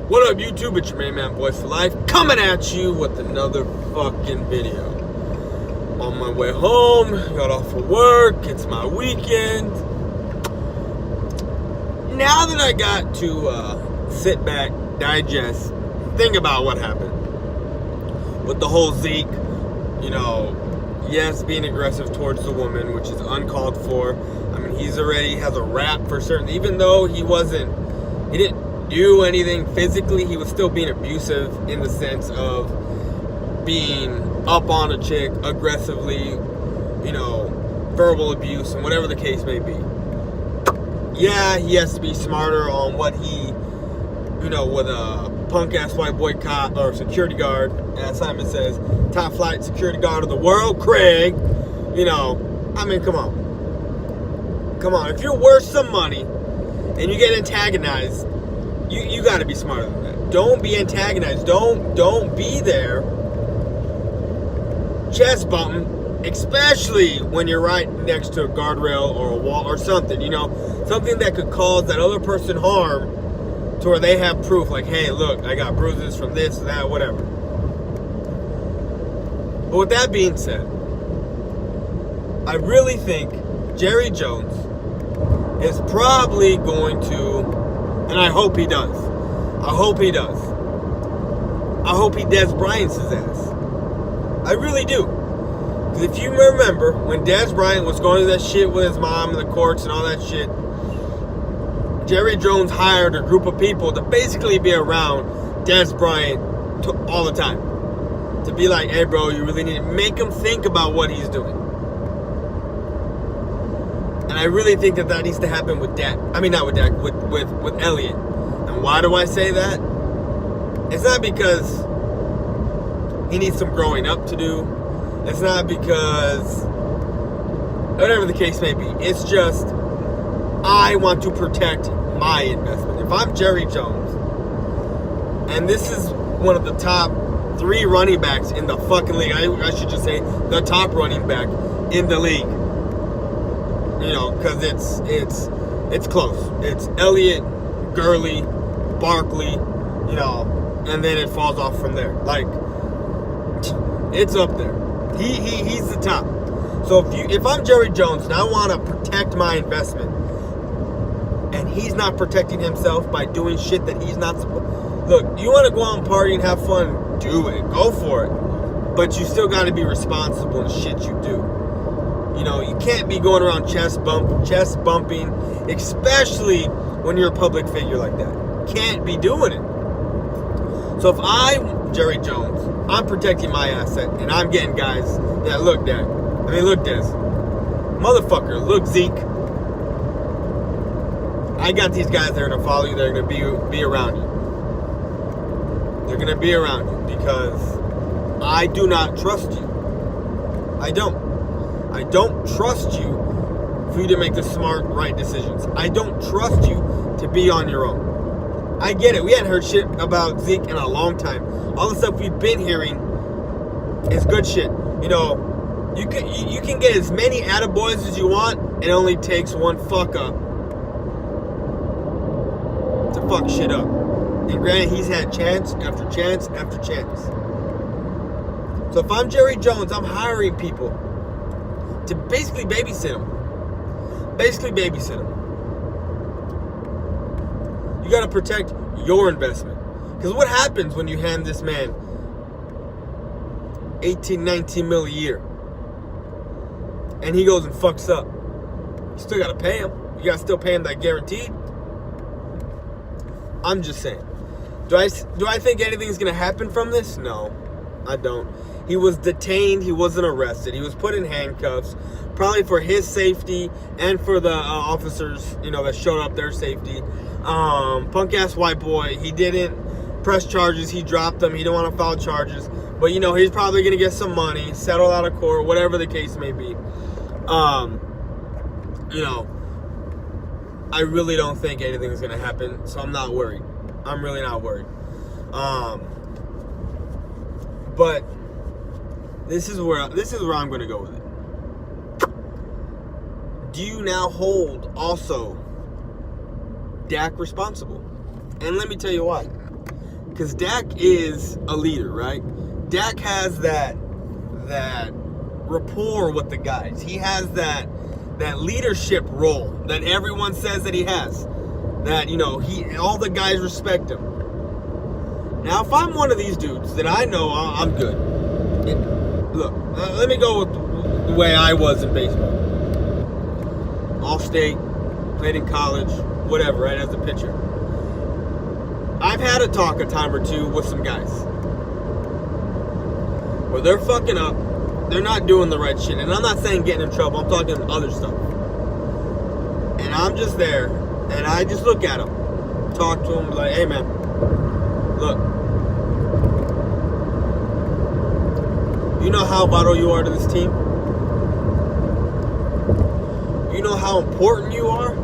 What up, YouTube? It's your main man, Boys for Life, coming at you with another fucking video. On my way home, got off of work, it's my weekend. Now that I got to sit back, digest, think about what happened with the whole Zeke, yes, being aggressive towards the woman, which is uncalled for. I mean, he's already has a rap for certain, even though he didn't do anything physically, he was still being abusive in the sense of being up on a chick aggressively, verbal abuse and whatever the case may be. Yeah, he has to be smarter on what he, with a punk ass white boy cop or security guard, as Simon says, top flight security guard of the world, Craig. I mean, come on. If you're worth some money and you get antagonized, you got to be smarter than that. Don't be antagonized. Don't be there chest bumping, especially when you're right next to a guardrail or a wall or something. Something that could cause that other person harm to where they have proof. Like, hey, look, I got bruises from this, that, whatever. But with that being said, I really think Jerry Jones is probably going to. And I hope he does. I hope he Dez Bryant's his ass. I really do. Because if you remember, when Dez Bryant was going to that shit with his mom in the courts and all that shit, Jerry Jones hired a group of people to basically be around Dez Bryant all the time. To be like, hey bro, you really need to make him think about what he's doing. And I really think that needs to happen with Dak. I mean, not with Dak, with Elliott. And why do I say that? It's not because he needs some growing up to do. It's not because whatever the case may be. It's just I want to protect my investment. If I'm Jerry Jones, and this is one of the top 3 running backs in the fucking league. I should just say the top running back in the league. Because it's close. It's Elliott, Gurley, Barkley, and then it falls off from there. Like, it's up there. He's the top. So if I'm Jerry Jones and I want to protect my investment, and he's not protecting himself by doing shit that he's not supposed. Look, you want to go out and party and have fun? Do it. Go for it. But you still got to be responsible in the shit you do. You can't be going around chest bumping, especially when you're a public figure like that. Can't be doing it. So if I'm Jerry Jones, I'm protecting my asset, and I'm getting guys that look Des. Motherfucker, look Zeke. I got these guys that are going to follow you. They're going to be around you. They're going to be around you because I do not trust you. I don't. I don't trust you for you to make the smart, right decisions. I don't trust you to be on your own. I get it. We hadn't heard shit about Zeke in a long time. All the stuff we've been hearing is good shit. You can get as many attaboys as you want. It only takes one fuck up to fuck shit up. And granted, he's had chance after chance after chance. So if I'm Jerry Jones, I'm hiring people to basically babysit him. You got to protect your investment. Because what happens when you hand this man 18, 19 mil a year and he goes and fucks up? You still got to pay him. You got to still pay him that guaranteed. I'm just saying. Do I think anything's going to happen from this? No, I don't. He was detained. He wasn't arrested. He was put in handcuffs, probably for his safety and for the officers, that showed up, their safety. Punk ass white boy. He didn't press charges. He dropped them. He didn't want to file charges. But he's probably gonna get some money, settle out of court, whatever the case may be. I really don't think anything's gonna happen, so I'm not worried. I'm really not worried. But this is where I'm going to go with it. Do you now hold also Dak responsible? And let me tell you why. because Dak is a leader, right? Dak has that rapport with the guys. He has that leadership role that everyone says that he has. That, all the guys respect him. Now, if I'm one of these dudes that I know I'm good. Look, let me go with the way I was in baseball. All-state, played in college, whatever, right, as a pitcher. I've had a talk a time or two with some guys where they're fucking up, they're not doing the right shit. And I'm not saying getting in trouble, I'm talking other stuff. And I'm just there, and I just look at them, talk to them, like, hey man, look, you know how vital you are to this team? You know how important you are?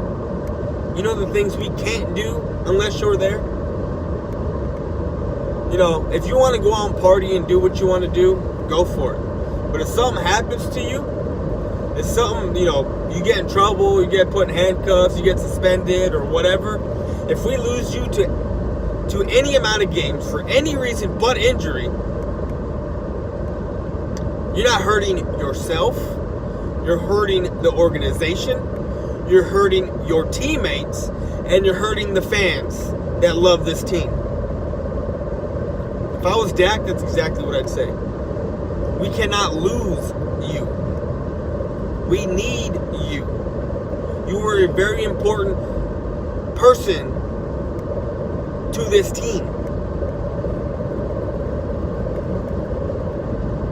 You know the things we can't do unless you're there? If you want to go out and party and do what you want to do, go for it. But if something happens to you, if something, you get in trouble, you get put in handcuffs, you get suspended or whatever, if we lose you to any amount of games for any reason but injury, you're not hurting yourself, you're hurting the organization, you're hurting your teammates, and you're hurting the fans that love this team. If I was Dak, that's exactly what I'd say. We cannot lose you. We need you. You were a very important person to this team.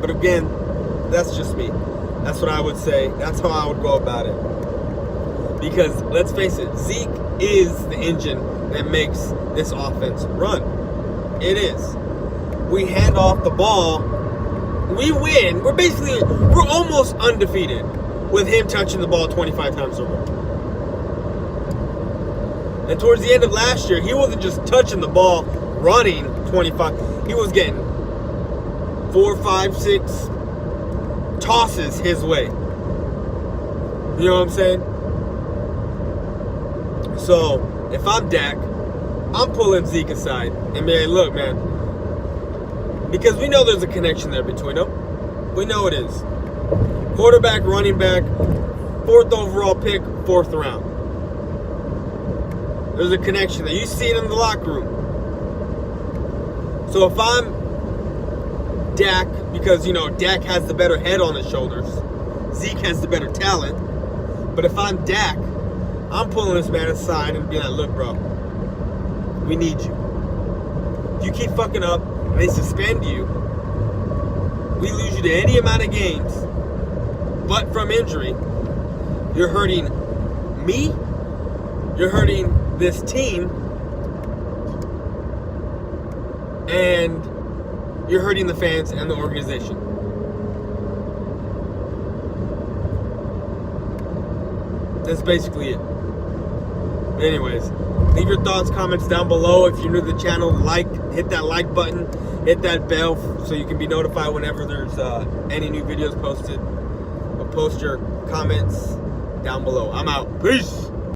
But again, that's just me. That's what I would say. That's how I would go about it. Because let's face it, Zeke is the engine that makes this offense run. It is. We hand off the ball, we win. We're almost undefeated with him touching the ball 25 times or more. And towards the end of last year, he wasn't just touching the ball, running 25. He was getting 4, 5, 6 tosses his way. You know what I'm saying? So, if I'm Dak, I'm pulling Zeke aside and be like, look, man, because we know there's a connection there between them. We know it is. Quarterback, running back, 4th overall pick, 4th round. There's a connection there. You see it in the locker room. So if I'm Dak, because, Dak has the better head on his shoulders. Zeke has the better talent. But if I'm Dak, I'm pulling this man aside and being like, look, bro, we need you. If you keep fucking up, they suspend you, we lose you to any amount of games, but from injury, you're hurting me, you're hurting this team, and you're hurting the fans and the organization. That's basically it. Anyways, leave your thoughts, comments down below. If you're new to the channel, hit that like button, hit that bell so you can be notified whenever there's any new videos posted. Post your comments down below. I'm out. Peace.